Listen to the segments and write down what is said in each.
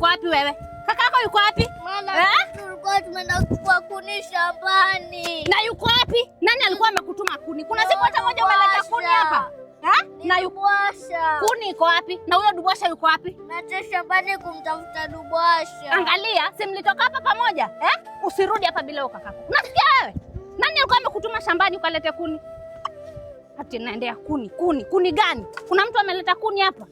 yuko wapi wewe? Kakako yuko wapi? Tulikuwa tumeenda kuchukua kuni shambani. Na yuko wapi? Nani alikuwa amekutuma kuni? Kuna siku hata moja umeleta kuni hapa? Na Dubwasha. Kuni iko wapi? Na huyo Dubwasha yuko wapi? Naenda shambani kumtafuta Dubwasha. Angalia, si mlitoka hapa pamoja? Usirudi hapa bila kakako. Unasikia wewe? Nani alikuwa amekutuma shambani ukalete kuni? Ati naendea kuni. Kuni gani? Kuna mtu ameleta kuni hapa?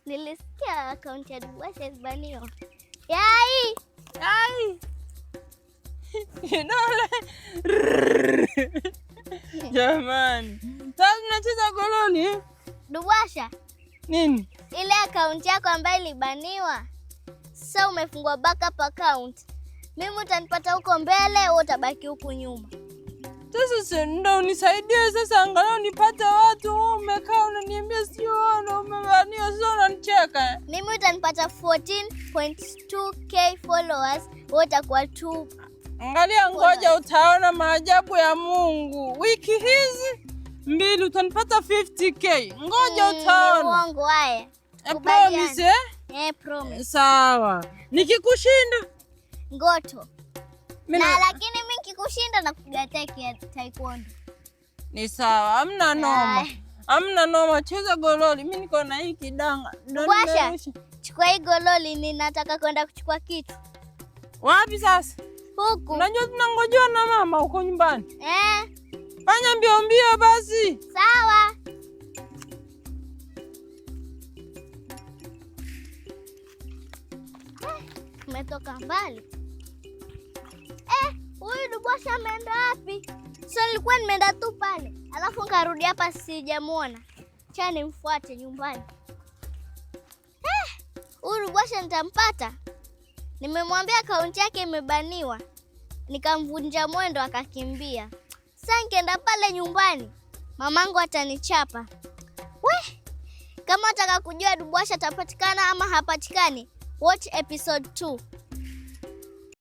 Nilisikia akaunti ya Dubwasha ibaniwa. Yai! Jamani. Sasa tunacheza gololi. Dubwasha. Nini? Ile akaunti yako ambayo ilibaniwa. Sasa umefungua backup account. Mimi utanipata huko mbele, wewe utabaki huku nyuma. Sasa ndio unisaidie sasa angalau nipate watu. Umekaa unaniambia sio wana umebaniwa sio unanicheka. Mimi utanipata 14.2k followers, wewe utakuwa 2. Angalia ngoja utaona maajabu ya Mungu. Wiki hizi 2 utanipata 50k. Ngoja utaona. Uongo haya. Promise promise. Sawa. Nikikushinda ngoto. Lakini mimi nikikushinda na kupiga taekwondo. Ni sawa. Hamna noma. Hamna noma. Cheza gololi. Mimi niko na hii kidanga. Dubwasha, chukua hii gololi, ninataka kwenda kuchukua kitu. Wapi sasa? Huku. Unajua tunangojewa na mama huko nyumbani. Fanya mbio basi. Sawa. Umetoka mbali. Huyu Dubwasha ameenda wapi? Sasa nilikuwa nimeenda tu pale. Alafu nkarudi hapa sijamuona. Cha nimfuate nyumbani. Huyu Dubwasha nitampata. Nimemwambia akaunti yake imebaniwa. Nikamvunja mwendo akakimbia. Sasa nikienda pale nyumbani, mamangu atanichapa. Kama unataka kujua Dubwasha atapatikana ama hapatikani, watch episode 2.